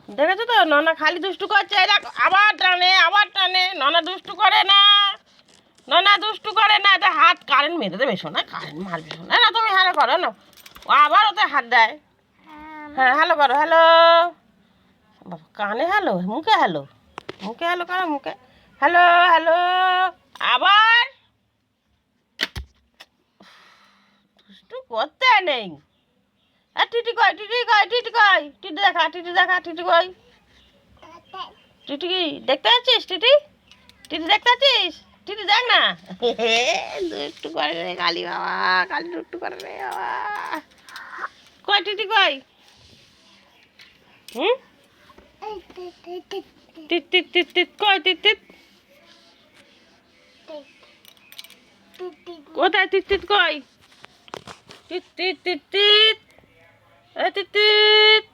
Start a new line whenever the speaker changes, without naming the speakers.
দেখেছো তো ননা খালি দুষ্টু করছে, এই দেখো আবার টানে ননা দুষ্টু করে না, এটা হাত কারেন্ট মেরে দেবে, শোনা কারেন্ট মারবে, শোনা না তুমি হ্যালো করো না, ও আবার ওতে হাত দেয়। হ্যাঁ হ্যালো করো, হ্যালো বাবা, কানে হ্যালো, মুখে হ্যালো করো, মুখে হ্যালো হ্যালো, আবার দুষ্টু করতে নেই। আর টিটি কই, টিটি দেখা, টিটি কই, টিটি কি দেখতে পাচ্ছিস, টিটি দেখতে পাচ্ছিস, টিটি দেখ না। দুষ্টু করে রে কালি বাবা, কালি দুষ্টু করে রে বাবা, কই টিটি কই, হুম টিট টিট টিট টিট কই, টিট কোথায়, টিট কই, টিট টিট টিট টিট টিট